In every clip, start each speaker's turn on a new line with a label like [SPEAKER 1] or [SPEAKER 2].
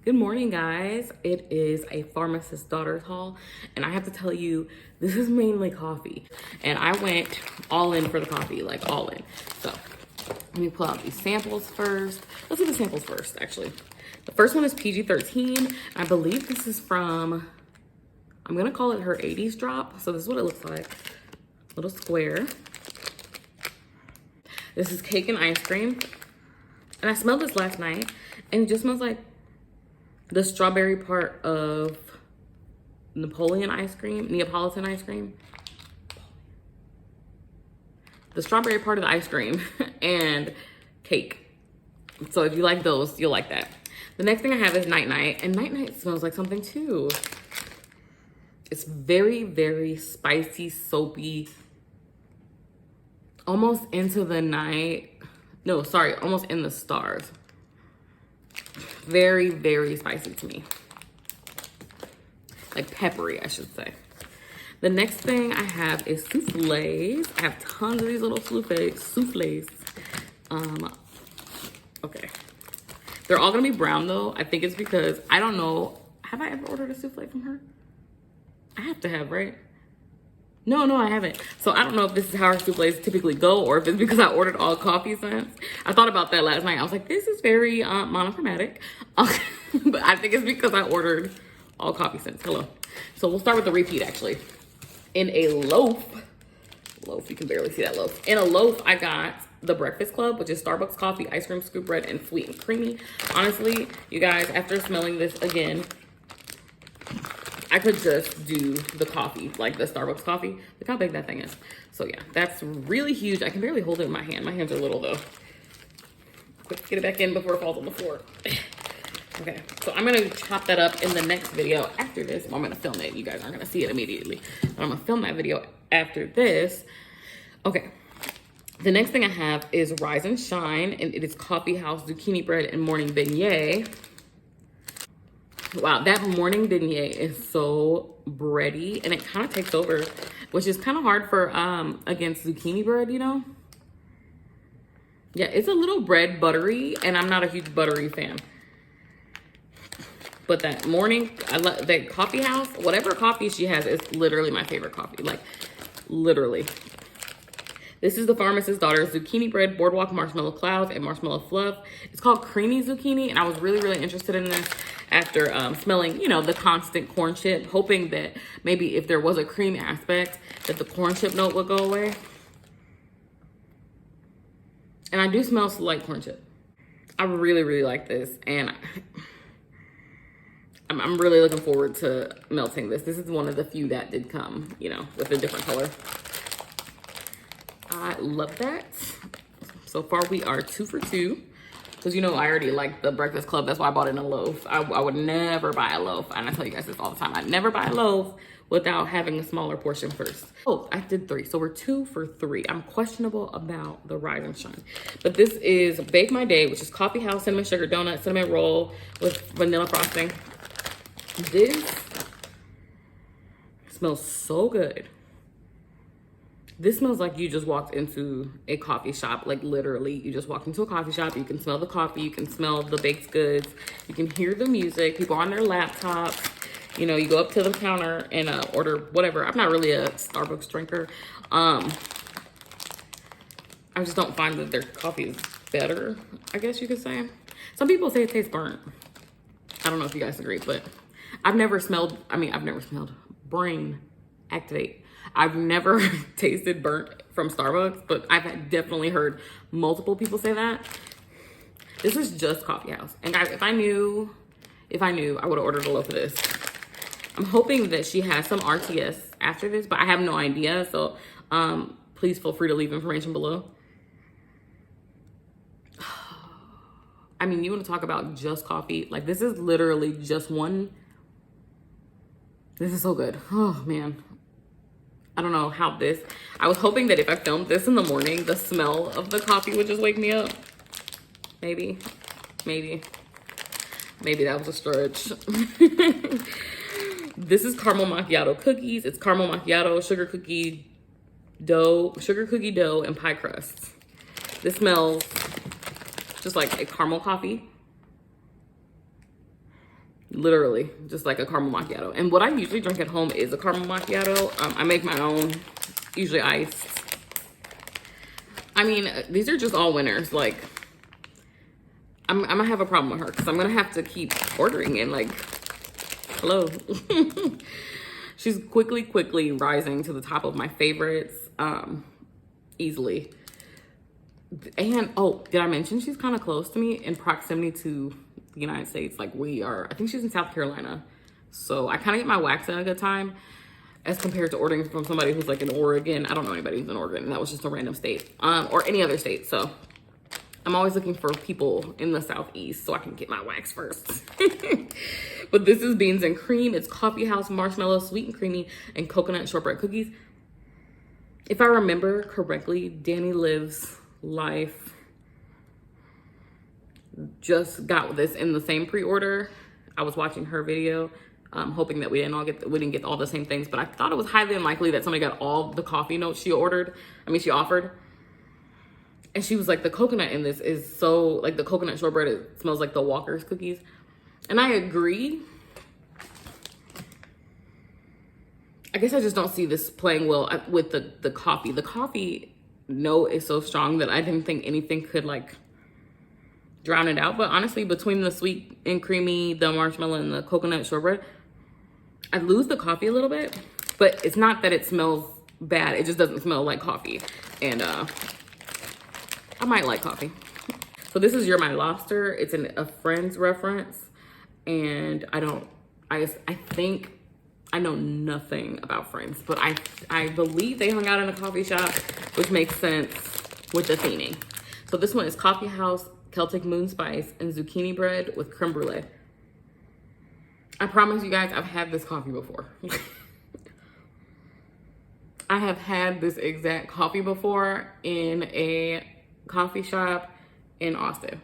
[SPEAKER 1] Good morning, guys. It is a Pharmacist daughter's haul, and I have to tell you, this is mainly coffee. And I went all in for the coffee, like all in. So let me pull out these samples first. Let's do the samples first, actually. The first one is PG-13. I believe this is from, I'm gonna call it her 80s drop. So this is what it looks like. Little square. This is cake and ice cream. And I smelled this last night, and it just smells like the strawberry part of Neapolitan ice cream. The strawberry part of the ice cream and cake. So if you like those, you'll like that. The next thing I have is Night Night, and Night Night smells like something too. It's very, very spicy, soapy, almost into the night. No, sorry, almost in the stars. Very, very spicy to me. Like peppery, I should say. The next thing I have is souffles. I have tons of these little souffles. Okay. They're all gonna be brown though. I think it's because, I don't know. Have I ever ordered a souffle from her? I have to have, right? No, I haven't. So I don't know if this is how our souffles typically go or if it's because I ordered all coffee scents. I thought about that last night. I was like, this is very monochromatic. But I think it's because I ordered all coffee scents. Hello. So we'll start with the repeat, actually. In a loaf, you can barely see that loaf. In a loaf, I got the Breakfast Club, which is Starbucks coffee, ice cream scoop bread, and sweet and creamy. Honestly, you guys, after smelling this again, I could just do the coffee, like the Starbucks coffee. Look how big that thing is. So yeah, that's really huge. I can barely hold it in my hand. My hands are little though. Quick, get it back in before it falls on the floor. Okay, so I'm gonna chop that up in the next video after this. Well, I'm gonna film it. You guys aren't gonna see it immediately, but I'm gonna film that video after this. Okay, the next thing I have is Rise and Shine, and it is coffee house, zucchini bread, and morning beignet. Wow, that morning beignet is so bready, and it kind of takes over, which is kind of hard for against zucchini bread, you know? Yeah, it's a little bread buttery, and I'm not a huge buttery fan. But that morning, I love that coffee house, whatever coffee she has is literally my favorite coffee, like literally. This is the Pharmacist daughter, zucchini bread, boardwalk marshmallow clouds, and marshmallow fluff. It's called creamy zucchini, and I was really, really interested in this after smelling, you know, the constant corn chip, hoping that maybe if there was a cream aspect, that the corn chip note would go away. And I do smell slight corn chip. I really, really like this, and I'm really looking forward to melting this. This is one of the few that did come, you know, with a different color. I love that. So far we are 2 for 2. Because you know I already like the Breakfast Club. That's why I bought it in a loaf. I would never buy a loaf. And I tell you guys this all the time. I never buy a loaf without having a smaller portion first. Oh, I did 3. So we're 2 for 3. I'm questionable about the Rise and Shine. But this is Bake My Day, which is coffee house, cinnamon sugar donut, cinnamon roll with vanilla frosting. This smells so good. This smells like you just walked into a coffee shop. Like literally, you just walked into a coffee shop. You can smell the coffee. You can smell the baked goods. You can hear the music. People on their laptops. You know, you go up to the counter and order whatever. I'm not really a Starbucks drinker. I just don't find that their coffee is better, I guess you could say. Some people say it tastes burnt. I don't know if you guys agree, but I've never smelled brain activate. I've never tasted burnt from Starbucks, but I've definitely heard multiple people say that. This is just coffee house. And guys, if I knew, I would have ordered a loaf of this. I'm hoping that she has some RTS after this, but I have no idea. So please feel free to leave information below. I mean, you want to talk about just coffee? Like this is literally just one. This is so good. Oh man. I don't know how this, I was hoping that if I filmed this in the morning, the smell of the coffee would just wake me up. Maybe that was a stretch. This is caramel macchiato cookies. It's caramel macchiato, sugar cookie dough, and pie crust. This smells just like a caramel coffee. Literally, just like a caramel macchiato. And what I usually drink at home is a caramel macchiato. I make my own, usually iced. I mean, these are just all winners. Like, I'm gonna have a problem with her because I'm gonna have to keep ordering and like, hello. She's quickly rising to the top of my favorites, easily. And oh, did I mention she's kind of close to me in proximity to the United States? Like we are, I think she's in South Carolina. So I kind of get my wax in a good time as compared to ordering from somebody who's like in Oregon. I don't know anybody who's in Oregon. That was just a random state, or any other state. So I'm always looking for people in the Southeast so I can get my wax first. But this is beans and cream. It's coffee house marshmallow, sweet and creamy, and coconut shortbread cookies. If I remember correctly, Danny Lives Life just got this in the same pre-order. I was watching her video, hoping that we didn't get all the same things, but I thought it was highly unlikely that somebody got all the coffee notes she offered. And she was like, the coconut in this is so, like the coconut shortbread, it smells like the Walker's cookies. And I agree. I guess I just don't see this playing well with the coffee. The coffee note is so strong that I didn't think anything could like drown it out. But honestly, between the sweet and creamy, the marshmallow, and the coconut shortbread, I lose the coffee a little bit. But it's not that it smells bad. It just doesn't smell like coffee. And I might like coffee. So this is You're My Lobster. It's a Friends reference. And I think I know nothing about Friends, but I believe they hung out in a coffee shop, which makes sense with the theming. So this one is Coffee House, Celtic Moon Spice, and zucchini bread with creme brulee. I promise you guys, I've had this coffee before. I have had this exact coffee before in a coffee shop in Austin.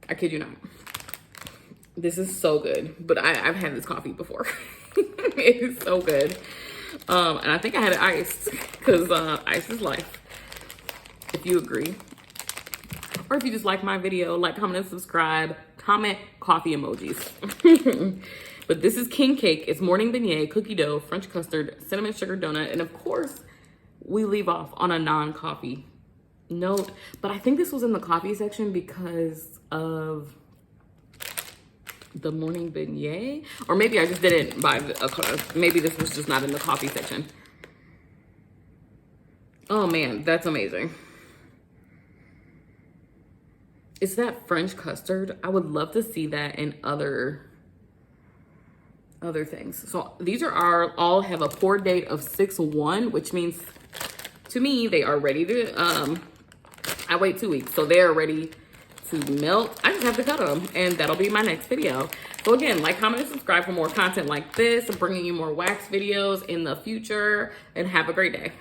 [SPEAKER 1] I kid you not. This is so good, but I've had this coffee before. It is so good. And I think I had it iced because ice is life, if you agree. Or if you just like my video, like, comment, and subscribe. Comment coffee emojis. But this is King Cake. It's morning beignet, cookie dough, French custard, cinnamon sugar donut. And of course, we leave off on a non-coffee note. But I think this was in the coffee section because of the morning beignet, or maybe I just didn't buy maybe this was just not in the coffee section. Oh man, that's amazing. Is that French custard? I would love to see that in other things. So these are all have a pour date of 6/1, which means to me they are ready to I wait 2 weeks, so they are ready to melt. I just have to cut them, and that'll be my next video. So again, like, comment, and subscribe for more content like this. I'm bringing you more wax videos in the future, and have a great day.